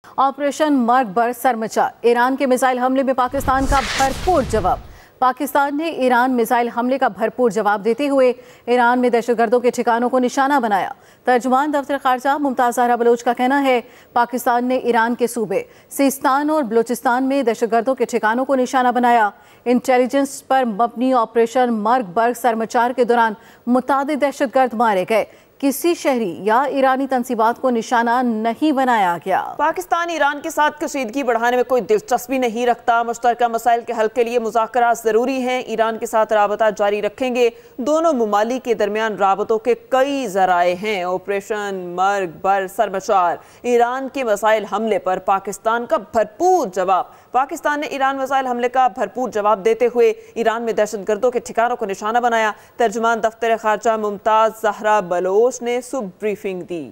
Operation मर्ग पर sir मचा। ईरान के मिसाइल हमले में पाकिस्तान का भरपूर जवाब। पाकिस्तान ने ईरान मिसाइल हमले का भरपूर जवाब देते हुए ईरान में दहशतगर्दों के ठिकानों को निशाना बनाया। तर्जुमान दफ्तर खारजा मुमताज ज़हरा बलोच का कहना है, पाकिस्तान ने ईरान के सूबे सिस्तान और बलूचिस्तान में दहशतगर्दों के ठिकानों को निशाना बनाया। इंटेलिजेंस पर मबनी ऑपरेशन मर्ग बर्ग सरमचार के दौरान मुतादिद दहशतगर्द मारे गए। किसी शहरी या ईरानी तंसीबात को निशाना नहीं बनाया गया। पाकिस्तान ईरान के साथ कशीदगी बढ़ाने में कोई दिलचस्पी नहीं रखता। मुश्तरका मसाइल के हल के लिए मुज़ाकरात ज़रूरी हैं। ईरान के साथ राबता जारी रखेंगे। दोनों ममालिक के दरमियान राबतों के कई ज़राए हैं। ऑपरेशन मर्ग बर सरमचार, ईरान के मिसाइल हमले पर पाकिस्तान का भरपूर जवाब। पाकिस्तान ने ईरान मिसाइल हमले का भरपूर जवाब देते हुए ईरान में दहशतगर्दों के ठिकानों को निशाना बनाया। तर्जुमान दफ्तर खारजा मुमताज ज़हरा बलोच ने सुबह briefing the.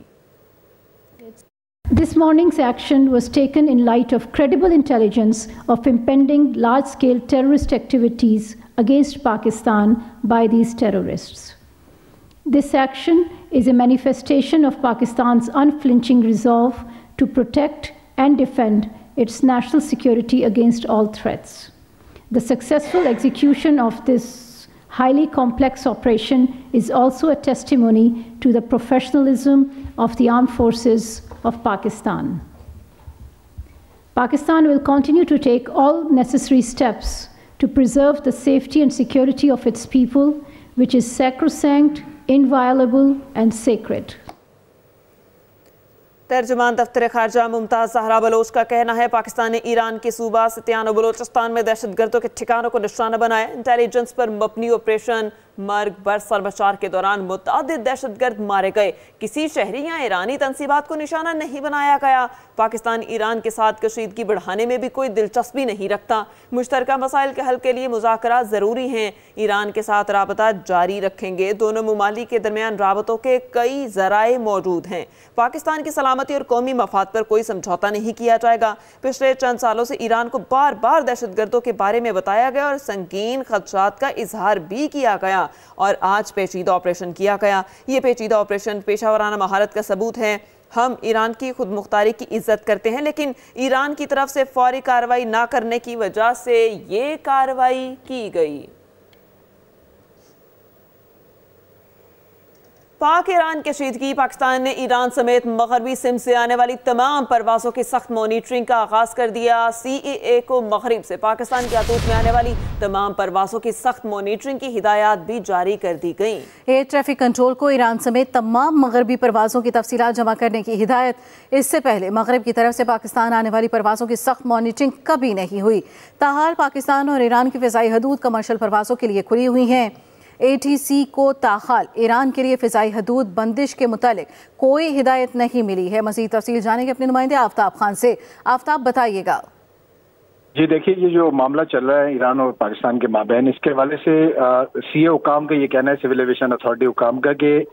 This morning's action was taken in light of credible intelligence of impending large-scale terrorist activities against Pakistan by these terrorists. This action is a manifestation of Pakistan's unflinching resolve to protect and defend its national security against all threats. The successful execution of this highly complex operation is also a testimony to the professionalism of the armed forces of Pakistan. Pakistan will continue to take all necessary steps to preserve the safety and security of its people, which is sacrosanct, inviolable, and sacred. तर्जुमान दफ्तर खारजा Mumtaz Zahra Bloch का कहना है, पाकिस्तान ने Iran के सूबा सिस्तान और बलूचिस्तान में दहशतगर्दों के ठिकानों को निशाना बनाया। इंटेलिजेंस पर मबनी ऑपरेशन मर्ग बर सरमचार के दौरान मुतादिद दहशतगर्द मारे गए। किसी शहरी या ईरानी तंसीबात को निशाना नहीं बनाया गया। पाकिस्तान ईरान के साथ कशीदगी बढ़ाने में भी कोई दिलचस्पी नहीं रखता। मुश्तरका मसाइल के हल के लिए मुज़ाकरात ज़रूरी हैं। ईरान के साथ राबता जारी रखेंगे। दोनों ममालिक के दरमियान राबतों के कई ज़राए मौजूद हैं। पाकिस्तान की सलामती और कौमी मफाद पर कोई समझौता नहीं किया जाएगा। पिछले चंद सालों से ईरान को बार बार दहशतगर्दों के बारे में बताया गया और संगीन खदशात का इजहार भी किया गया और आज पेचीदा ऑपरेशन किया गया। ये पेचीदा ऑपरेशन पेशावराना महारत का सबूत है। हम ईरान की खुद मुख्तारी की इज्जत करते हैं, लेकिन ईरान की तरफ से फौरी कार्रवाई ना करने की वजह से ये कार्रवाई की गई। पाक ईरान कशीदगी। पाकिस्तान ने ईरान समेत मगरबी सिंध से आने वाली तमाम परवाज़ों की सख्त मॉनिटरिंग का आगाज़ कर दिया। CAA को मगरिब से पाकिस्तान के आतूत में आने वाली तमाम परवाज़ों की सख्त मॉनिटरिंग की हिदायत भी जारी कर दी गई। एयर ट्रैफिक कंट्रोल को ईरान समेत तमाम मगरबी परवाज़ों की तफसीलात जमा करने की हिदायत। इससे पहले मगरब की तरफ से पाकिस्तान आने वाली परवाज़ों की सख्त मॉनिटरिंग कभी नहीं हुई। ताहाल पाकिस्तान और ईरान की फ़िज़ाई हदूद कमर्शल परवाज़ों के लिए खुली हुई हैं। ATC को ताहाल ईरान के लिए फ़िज़ाई हदूद बंदिश के मुतालिक कोई हिदायत नहीं मिली है। मज़ीद तफसील जानेंगे अपने नुमाइंदे आफ्ताब खान से। आफ्ताब, बताइएगा। जी देखिए, ये जो मामला चल रहा है ईरान और पाकिस्तान के माबैन, इसके हवाले से CA हुकाम का ये कहना है, सिविल एविएशन अथॉरिटी हुकाम का, कि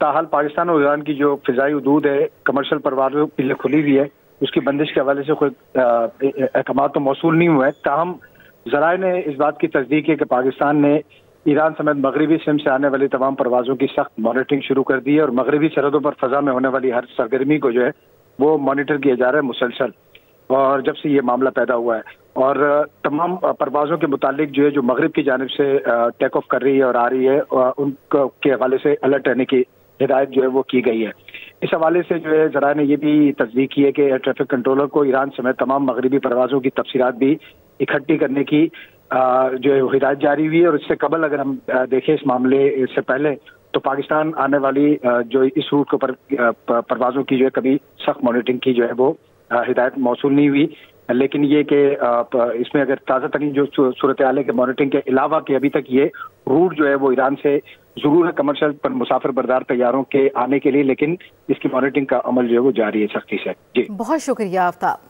ताहाल पाकिस्तान और ईरान की जो फ़िज़ाई हदूद है कमर्शल परवाज़ों के लिए खुली हुई है, उसकी बंदिश के हवाले से कोई अहकाम तो मौसूल नहीं हुआ है। ताहम ज़राए ने इस बात की तस्दीक है कि पाकिस्तान ने ईरान समेत मगरबी सिंध से आने वाली तमाम परवाज़ों की सख्त मॉनिटरिंग शुरू कर दी है और मगरबी सरहदों पर फ़ज़ा में होने वाली हर सरगर्मी को जो है वो मॉनिटर किया जा रहा है मुसलसल, और जब से ये मामला पैदा हुआ है। और तमाम परवाज़ों के मुतालिक जो है जो मगरब की जानिब से टेक ऑफ कर रही है और आ रही है, उनके हवाले से अलर्ट रहने की हिदायत जो है वो की गई है। इस हवाले से जो है ज़रा ने ये भी तस्दीक की है कि एयर ट्रैफिक कंट्रोलर को ईरान समेत तमाम मगरबी परवाज़ों की तफसीलात भी इकट्ठी करने की जो है हिदायत जारी हुई है। और इससे कबल अगर हम देखें इस मामले से पहले, तो पाकिस्तान आने वाली जो इस रूट के ऊपर परवाज़ों की जो है कभी सख्त मॉनिटरिंग की जो है वो हिदायत मौसूल नहीं हुई। लेकिन ये कि इसमें अगर ताज़ा तरीन जो सूरत हाल है कि मॉनिटरिंग के अलावा कि अभी तक ये रूट जो है वो ईरान से ज़रूर है कमर्शियल पर मुसाफिर बरदार तैयारों के आने के लिए, लेकिन इसकी मॉनिटरिंग का अमल जो है वो जारी है सख्ती से। जी बहुत शुक्रिया आफ्ताब।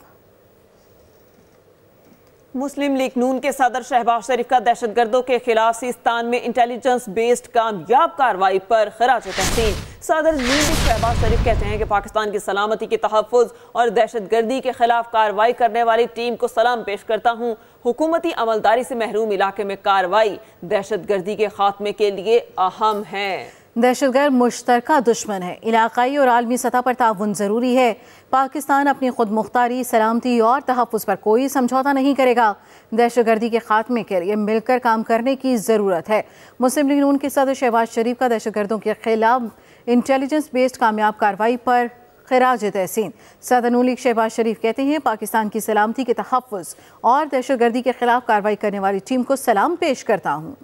मुस्लिम लीग नून के सदर शहबाज शरीफ का दहशतगर्दों के खिलाफ सिस्तान में इंटेलिजेंस बेस्ड कामयाब कार्रवाई पर खराज तहसीन। सदर लीग शहबाज शरीफ कहते हैं कि पाकिस्तान की सलामती के तहफ़्फ़ुज़ और दहशतगर्दी के खिलाफ कार्रवाई करने वाली टीम को सलाम पेश करता हूँ। हुकूमती अमलदारी से महरूम इलाके में कार्रवाई दहशतगर्दी के खात्मे के लिए अहम है। दहशतगर्द मुश्तरका दुश्मन है। इलाकाई और आलमी सतह पर ताउन ज़रूरी है। पाकिस्तान अपनी खुद मुख्तारी, सलामती और तहफ़्फ़ुज़ पर कोई समझौता नहीं करेगा। दहशतगर्दी के खात्मे के लिए मिलकर काम करने की ज़रूरत है। मुस्लिम लीग नून के सदर शहबाज शरीफ का दहशतगर्दों के खिलाफ इंटेलिजेंस बेस्ड कामयाब कार्रवाई पर खिराज तहसीन। सदर नून लीग शहबाज शरीफ कहते हैं, पाकिस्तान की सलामती के तहफ़्फ़ुज़ और दहशतगर्दी के खिलाफ कार्रवाई करने वाली टीम को सलाम पेश करता हूँ।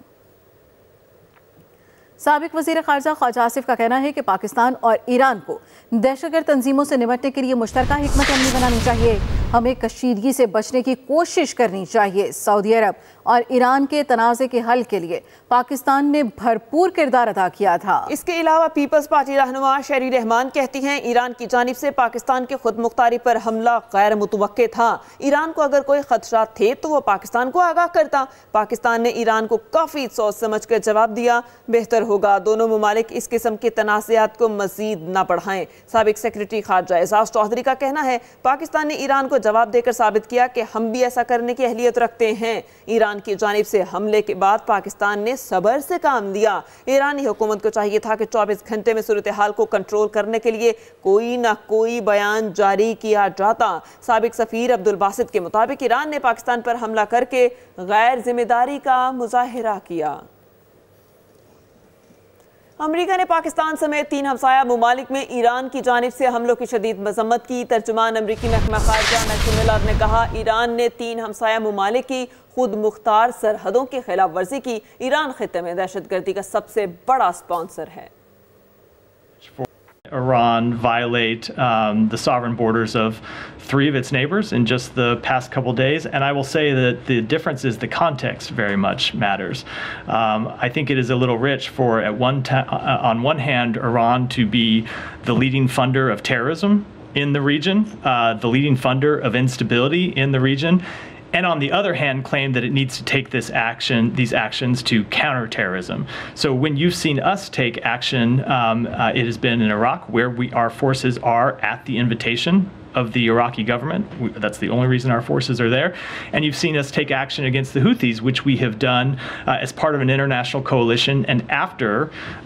साबिक वज़ीर ख़ारजा ख्वाजा आसिफ का कहना है कि पाकिस्तान और ईरान को दहशतगर्द तंजीमों से निपटने के लिए मुश्तरका हिकमत अमली बनानी चाहिए। हमें कशीदगी से बचने की कोशिश करनी चाहिए। सऊदी अरब और ईरान के तनाज़े के हल के लिए पाकिस्तान ने भरपूर किरदार अदा किया था। इसके अलावा पीपल्स पार्टी रहनुमा शहरी रहमान कहती हैं, ईरान की जानिब से पाकिस्तान के खुद मुख्तारी पर हमला गैर मुतवक्के था। ईरान को अगर कोई खदशात थे तो वो पाकिस्तान को आगाह करता। पाकिस्तान ने ईरान को काफ़ी सोच समझ कर जवाब दिया। बेहतर होगा दोनों ममालिक इस किस्म के तनाज़ात को मजीद न बढ़ाएं। साबिक सेक्रेटरी खारजा एजाज चौधरी का कहना है, पाकिस्तान ने ईरान को जवाब देकर साबित किया कि हम भी ऐसा करने की अहलियत रखते हैं। ईरान की जानिब से हमले के बाद पाकिस्तान ने सब्र से काम लिया। ईरानी हुकूमत को चाहिए था कि 24 घंटे में सूरत हाल को कंट्रोल करने के लिए कोई ना कोई बयान जारी किया जाता। साबिक सफीर अब्दुल बासित के मुताबिक ईरान ने पाकिस्तान पर हमला करके गैर जिम्मेदारी का मुजाहिरा किया। अमेरिका ने पाकिस्तान समेत 3 हमसाया ममालिक में ईरान की जानिब से हमलों की शदीद मजम्मत की। तर्जुमान अमरीकी महकमा खारजा मैथ्यू मिलर ने कहा, ईरान ने 3 हमसाया ममालिक की खुद मुख्तार सरहदों की खिलाफ वर्जी की। ईरान खित्ते में दहशतगर्दी का सबसे बड़ा स्पॉन्सर है। Iran violate the sovereign borders of 3 of its neighbors in just the past couple days, and I will say that the difference is the context very much matters. I think it is a little rich for on one hand Iran to be the leading funder of terrorism in the region, the leading funder of instability in the region, and on the other hand claim that it needs to take these actions to counter terrorism. So when you've seen us take action, it has been in Iraq, where our forces are at the invitation of the Iraqi government. That's the only reason our forces are there. And you've seen us take action against the Houthis, which we have done as part of an international coalition and after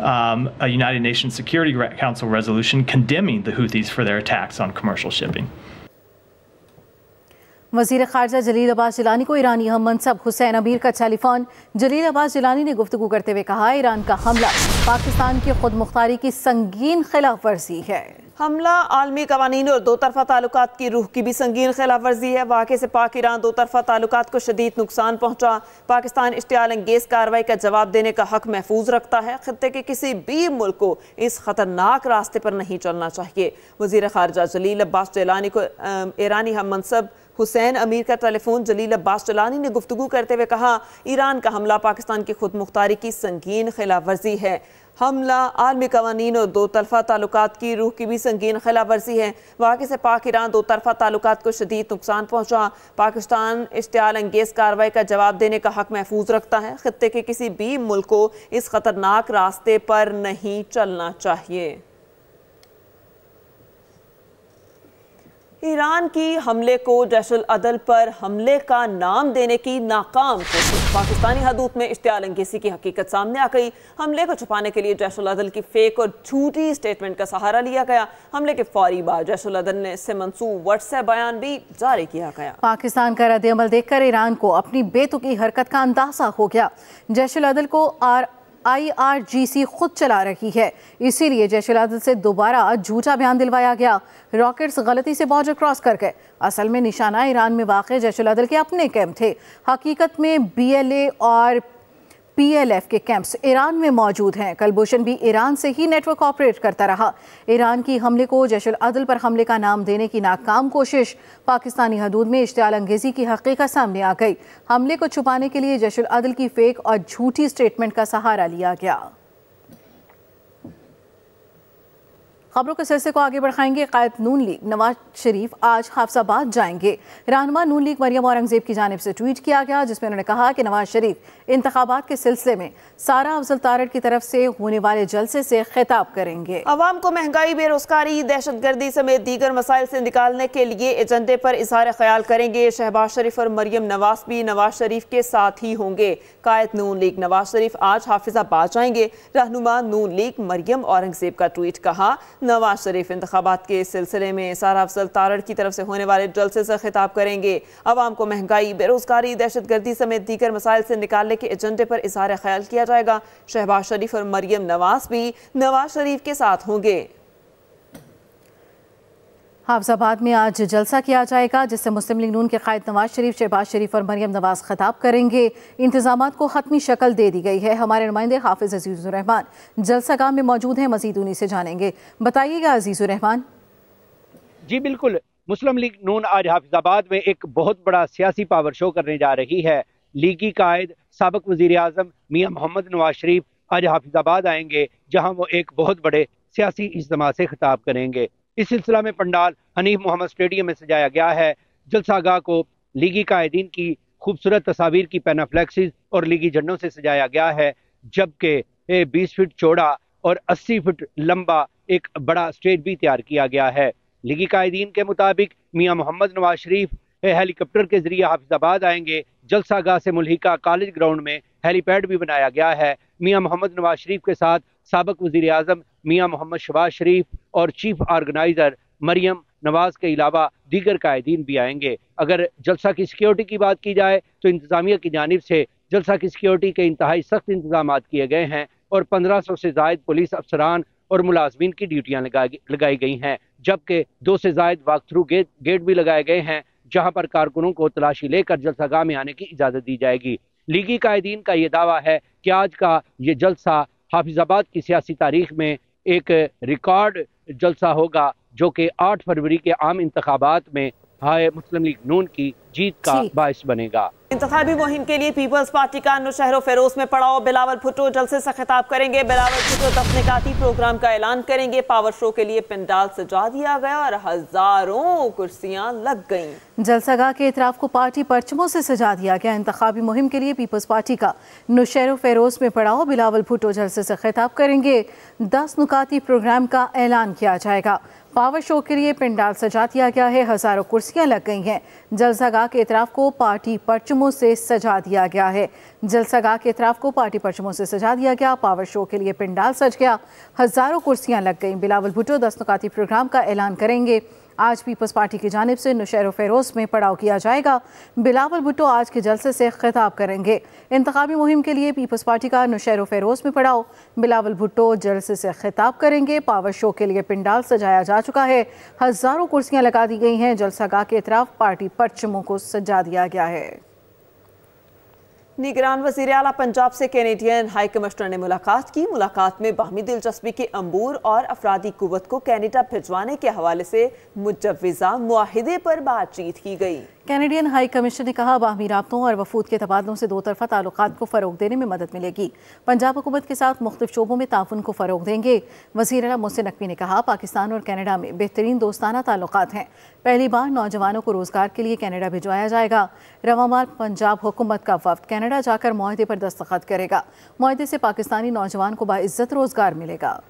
a United Nations Security Council resolution condemning the Houthis for their attacks on commercial shipping. वज़ीर ख़ारजा जलील अब्बास जिलानी को ईरानी हम मनसब हुसैन अमीर का telephone. जलील अब्बास जिलानी ने गुफ्तगू करते हुए कहा, ईरान का हमला पाकिस्तान की खुद मुख्तारी की संगीन खिलाफ वर्जी है। हमला आलमी कवानीन और दो तरफा ताल्लुकात की रूह की भी संगीन खिलाफ वर्जी है। वाक़े से पाक ईरान दो तरफा ताल्लुकात को शदीद नुकसान पहुंचा। पाकिस्तान इश्तियाल अंगेज कार्रवाई का जवाब देने का हक महफूज रखता है। खित्ते के किसी भी मुल्क को इस खतरनाक रास्ते पर नहीं चलना चाहिए। वज़ीर ख़ारजा जलील अब्बास जिलानी को ईरानी हम मनसब हुसैन अमीर का टेलीफोन। जलील अब्बास जिलानी ने गुफ्तगू करते हुए कहा, ईरान का हमला पाकिस्तान की खुद मुख्तारी की संगीन खिलाफ वर्जी है। हमला आलमी कवानीन और दो तरफा ताल्लुकात की रूह की भी संगीन खिलाफ वर्जी है। वाक़े से पाक ईरान दो तरफा ताल्लुकात को शदीद नुकसान पहुंचा। पाकिस्तान इश्तियाल अंगेज कार्रवाई का जवाब देने का हक महफूज रखता है। खित्ते के किसी भी मुल्क को इस खतरनाक रास्ते पर नहीं चलना चाहिए। ईरान की हमले को जैश-उल अदल पर हमले का नाम देने की नाकाम कोशिश। पाकिस्तानी हदूद में इश्तियाल अंगेज़ी की हकीकत सामने आ गई। हमले को छुपाने के लिए जैश-उल अदल की फेक और झूठी स्टेटमेंट का सहारा लिया गया। हमले के फौरी बाद जैश-उल अदल ने इससे मंसूब व्हाट्सएप बयान भी जारी किया गया। पाकिस्तान का रद्द-ए-अमल देखकर ईरान को अपनी बेतुकी हरकत का अंदाजा हो गया। जैश-उल अदल को IRGC खुद चला रही है, इसीलिए जैश-उल अदल से दोबारा झूठा बयान दिलवाया गया। रॉकेट्स गलती से बॉर्डर क्रॉस कर गए। असल में निशाना ईरान में वाक़ जैश-उल अदल के अपने कैंप थे। हकीकत में BLA और PLF के कैंप्स ईरान में मौजूद हैं। कलभूषण भी ईरान से ही नेटवर्क ऑपरेट करता रहा। ईरान की हमले को जैश-उल अदल पर हमले का नाम देने की नाकाम कोशिश। पाकिस्तानी हदूद में इश्तियाल अंगेज़ी की हकीकत सामने आ गई। हमले को छुपाने के लिए जैश-उल अदल की फेक और झूठी स्टेटमेंट का सहारा लिया गया। खबरों के सिलसिले को आगे बढ़ाएंगे। कायद नून लीग नवाज शरीफ आज हाफिजाबाद जाएंगे। रहनुमा नून लीग मरियम औरंगजेब की जानिब से ट्वीट किया गया, जिसमें उन्होंने कहा कि नवाज शरीफ इंतखाबात के सिलसिले में सारा अफजल तारड़ की तरफ से होने वाले जलसे से खिताब करेंगे। अवाम को महंगाई, बेरोजगारी, दहशतगर्दी समेत दीगर मसाइल से निकालने के लिए एजेंडे पर इज़हार ख्याल करेंगे। शहबाज शरीफ और मरियम नवाज भी नवाज शरीफ के साथ ही होंगे। कायद नून लीग नवाज शरीफ आज हाफिजाबाद जाएंगे। रहनुमा नून लीग मरियम औरंगजेब का ट्वीट, कहा नवाज शरीफ इंतखाबात के सिलसिले में सारा अफजल तारड़ की तरफ से होने वाले जलसे से खिताब करेंगे। अवाम को महंगाई, बेरोजगारी, दहशतगर्दी समेत दीगर मसाइल से निकालने के एजेंडे पर इज़हार ख्याल किया जाएगा। शहबाज शरीफ और मरियम नवाज भी नवाज शरीफ के साथ होंगे। हाफिजाबाद में आज जलसा किया जाएगा, जिससे मुस्लिम लीग नून के कायद नवाज शरीफ, शहबाज शरीफ और मरियम नवाज खिताब करेंगे। इंतजामात को हतमी शक्ल दे दी गई है। हमारे नुमाइंदे हाफिज अजीजुर रहमान जलसागाह में मौजूद हैं, मजीद उन्हीं से जानेंगे। बताइएगा अजीजुर रहमान। जी बिल्कुल, मुस्लिम लीग नून आज हाफिजाबाद में एक बहुत बड़ा सियासी पावर शो करने जा रही है। लीगी कायद साबिक वजीर आजम मियाँ मोहम्मद नवाज शरीफ आज हाफिजाबाद आएंगे, जहाँ वो एक बहुत बड़े सियासी इज्तिमा से खिताब करेंगे। इस सिलसिला में पंडाल हनीफ मोहम्मद स्टेडियम में सजाया गया है। जलसागाह को लीगी कायदीन की खूबसूरत तस्वीर की पैनाफ्लेक्सिस और लीगी झंडों से सजाया गया है, जबकि 20 फीट चौड़ा और 80 फीट लंबा एक बड़ा स्टेज भी तैयार किया गया है। लीगी कायदीन के मुताबिक मियाँ मोहम्मद नवाज शरीफ हेलीकॉप्टर के जरिए हाफिजाबाद आएंगे। जलसागाह से मुल्हिका कॉलेज ग्राउंड में हेलीपैड भी बनाया गया है। मियाँ मोहम्मद नवाज शरीफ के साथ साबिक वजीर आजम मियाँ मोहम्मद शहबाज शरीफ और चीफ ऑर्गेनाइजर मरियम नवाज के अलावा दीगर कायदीन भी आएंगे। अगर जलसा की सिक्योरिटी की बात की जाए तो इंतजामिया की जानिब से जलसा की सिक्योरिटी के इंतहाई सख्त इंतजाम किए गए हैं और 1500 से जायद पुलिस अफसरान और मुलाजमीन की ड्यूटियाँ लगाई गई हैं, जबकि 2 से जायद वॉक थ्रू गेट भी लगाए गए हैं, जहां पर कारकुनों को तलाशी लेकर जलसागाह में आने की इजाज़त दी जाएगी। लीगी कायदीन का ये दावा है कि आज का ये जलसा हाफिजाबाद की सियासी तारीख में एक रिकॉर्ड जलसा होगा, जो कि 8 फरवरी के आम इंतखाबात में मुस्लिम लीग नून की जीत का बायस बनेगा। इंतखाबी मुहिम के लिए पीपल्स पार्टी का नौशहर फेरोज में पड़ाव। बिलावल भुट्टो जलसे से खिताब करेंगे। बिलावल भुट्टो तफनीकाती प्रोग्राम का ऐलान करेंगे। पावर शो के लिए पंडाल सजा दिया गया और हजारों कुर्सियां लग गईं। जलसागाह के इतराफ को पार्टी परचमों से सजा दिया गया। इंतखाबी मुहिम के लिए पीपल्स पार्टी का नौशहर फेरोज में पड़ाव। बिलावल भुट्टो जलसे से खिताब करेंगे। 10 नुकाती प्रोग्राम का ऐलान किया जाएगा। पावर शो के लिए पंडाल सजा दिया गया है। हजारों कुर्सियां लग गई हैं। जलसागाह के इतराफ को पार्टी परचमों से सजा दिया गया है। जलसागाह के इतराफ को पार्टी परचमों से सजा दिया गया। पावर शो के लिए पंडाल सज गया। हजारों कुर्सियां लग गईं। बिलावल भुट्टो 10 नुकाती प्रोग्राम का ऐलान करेंगे। आज पीपल्स पार्टी की जानिब से नौशहर फेरोज में पड़ाव किया जाएगा। बिलावल भुट्टो आज के जलसे से खिताब करेंगे। इंतखाबी मुहिम के लिए पीपल्स पार्टी का नौशहर फेरोज में पड़ाव। बिलावल भुट्टो जलसे से खिताब करेंगे। पावर शो के लिए पंडाल सजाया जा चुका है। हजारों कुर्सियां लगा दी गई हैं। जलसागाह के इतराफ पार्टी परचमों को सजा दिया गया है। निगरान वज़ीर आला पंजाब से कैनेडियन हाई कमिश्नर ने मुलाकात की। मुलाकात में बाहमी दिलचस्पी के अंबूर और अफरादी कुव्वत को कैनेडा भिजवाने के हवाले से मुजव्विज़ा मुआहिदे पर बातचीत की गई। कैनेडियन हाई कमिश्नर ने कहा, बाहमी राब्तों और वफूद के तबादलों से 2 तरफ़ा ताल्लुकात को फ़रोग देने में मदद मिलेगी। पंजाब हुकूमत के साथ मुख्तलिफ शोबों में ताउन को फ़रोग देंगे। वज़ीर आला मोहसिन नकवी ने कहा, पाकिस्तान और कनाडा में बेहतरीन दोस्ताना ताल्लुकात हैं। पहली बार नौजवानों को रोज़गार के लिए कनाडा भिजवाया जाएगा। रवामार पंजाब हुकूमत का वफ़द कनाडा जाकर मुआहदे पर दस्तखत करेगा। मुआहदे से पाकिस्तानी नौजवान को बाइज्जत रोज़गार मिलेगा।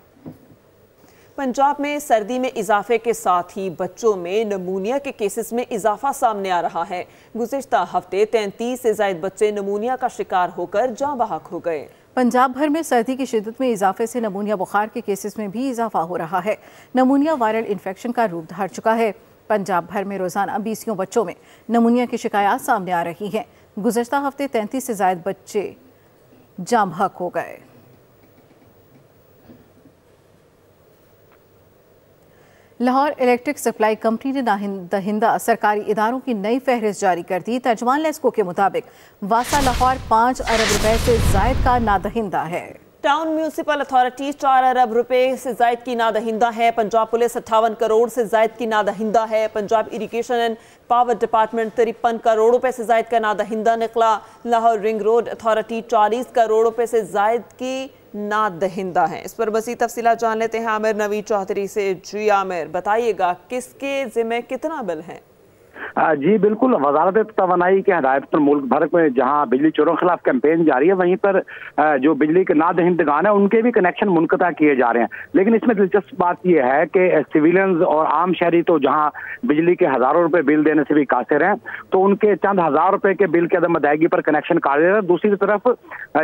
पंजाब में सर्दी में इजाफे के साथ ही बच्चों में नमूनिया के केसेस में इजाफा सामने आ रहा है। गुज़िश्ता हफ्ते 33 से ज़ायद बच्चे नमूनिया का शिकार होकर जाँ बहक हो गए। पंजाब भर में सर्दी की शिद्दत में इजाफे से नमूनिया बुखार के केसेस में भी इजाफा हो रहा है। नमूनिया वायरल इन्फेक्शन का रूप धार चुका है। पंजाब भर में रोज़ाना 20 बच्चों में नमूनिया की शिकायत सामने आ रही हैं। गुज़श्ता हफ्ते 33 से ज़ायद बच्चे जाँ बहक हो गए। लाहौर इलेक्ट्रिक सप्लाई कंपनी ने दहिंदा सरकारी इदारों की नई फहरिस्त जारी कर दी। तर्जमान लेस्को के मुताबिक वासा लाहौर 5 अरब रुपए से जायद का नादहिंदा है। टाउन म्यूनिसिपल अथॉरिटी 4 अरब रुपए से जायद की नादहिंदा है। पंजाब पुलिस 58 करोड़ से जायद की नादहिंदा है। Punjab irrigation and power department 53 crore रुपए से जायद का नादहिंदा निकला। Lahore ring road authority 40 crore रुपए से जायद की नादहिंदा है। इस पर मज़ीद तफसीलात जान लेते हैं आमिर नवीद चौधरी से। जी आमिर, बताइएगा किसके जिम्मे कितना बिल है? जी बिल्कुल, वजारत तवानाई के हदायत पर मुल्क भर में जहां बिजली चोरों के खिलाफ कैंपेन जारी है, वहीं पर जो बिजली के नादहिंदगान है उनके भी कनेक्शन मुनक़ता किए जा रहे हैं। लेकिन इसमें दिलचस्प बात यह है कि सिविलियंस और आम शहरी तो जहां बिजली के हजारों रुपए बिल देने से भी कासिर हैं, तो उनके चंद हजार रुपए के बिल की अदम अदायगी पर कनेक्शन काट रहे हैं। दूसरी तरफ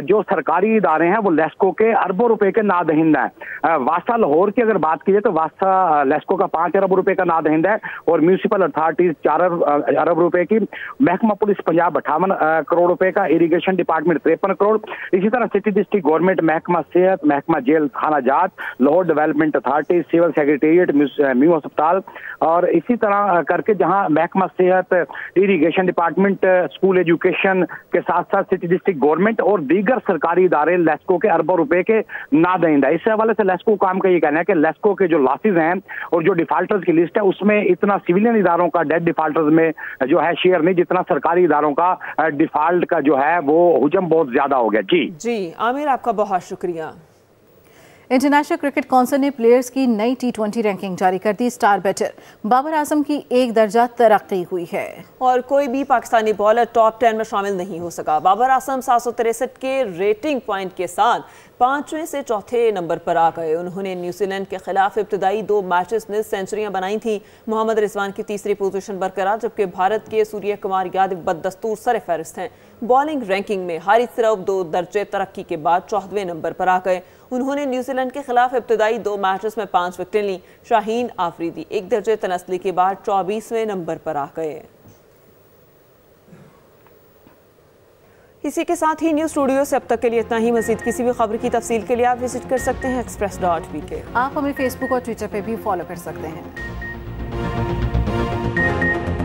जो सरकारी इदारे हैं वो लेस्को के अरबों रुपए के नादहिंदा है। वासा लाहौर की अगर बात की जाए तो वासा लेस्को का 5 अरब रुपए का नादहिंदा है और म्यूनिसिपल अथॉरिटीज 4 अरब रुपए की। महकमा पुलिस पंजाब 58 करोड़ रुपए का, इरिगेशन डिपार्टमेंट 53 करोड़। इसी तरह सिटी डिस्ट्रिक्ट गवर्नमेंट, महकमा सेहत, महकमा जेल खाना जात, Lahore development authority, civil secretariat, Mayo अस्पताल और इसी तरह करके जहां महकमा सेहत, इरिगेशन डिपार्टमेंट, स्कूल एजुकेशन के साथ साथ सिटी डिस्ट्रिक्ट गवर्नमेंट और दीगर सरकारी इदारे लेस्को के अरबों रुपए के नादहिंदा। इस हवाले से लेस्को काम का ये कहना है कि लेस्को के जो लॉसेज हैं और जो डिफाल्टर्स की लिस्ट है उसमें इतना सिविलियन इदारों का डेथ डिफाल्टर्स में जो है शेयर नहीं, जितना सरकारी इदारों का डिफॉल्ट का जो है वो हुजम बहुत ज्यादा हो गया। जी आमिर, आपका बहुत शुक्रिया। इंटरनेशनल क्रिकेट काउंसिल ने प्लेयर्स की नई T20 रैंकिंग जारी कर दी। स्टार बैटर बाबर आजम की 1 दर्जा तरक्की हुई है और कोई भी पाकिस्तानी बॉलर टॉप 10 में शामिल नहीं हो सका। बाबर आजम 763 के रेटिंग पॉइंट के साथ 5वें से 4थे नंबर पर आ गए। उन्होंने न्यूजीलैंड के खिलाफ इब्तदाई 2 मैचेस में सेंचुरियां बनाई थी। मोहम्मद रिजवान की तीसरी पोजीशन बरकरार, जबकि भारत के सूर्य कुमार यादव बददस्तूर सर फहरिस्त हैं। बॉलिंग रैंकिंग में हारिस रऊफ 2 दर्जे तरक्की के बाद 14वें नंबर पर आ गए। उन्होंने न्यूजीलैंड के खिलाफ इब्तदाई 2 मैचेस में 5 विकेटें ली। शाहीन आफरीदी 1 दर्जे तनस्ली के बाद 24वें नंबर पर आ गए। इसी के साथ ही न्यूज़ स्टूडियो से अब तक के लिए इतना ही। मज़ीद किसी भी खबर की तफसील के लिए आप विजिट कर सकते हैं express.pk। आप हमें फेसबुक और ट्विटर पे भी फॉलो कर सकते हैं।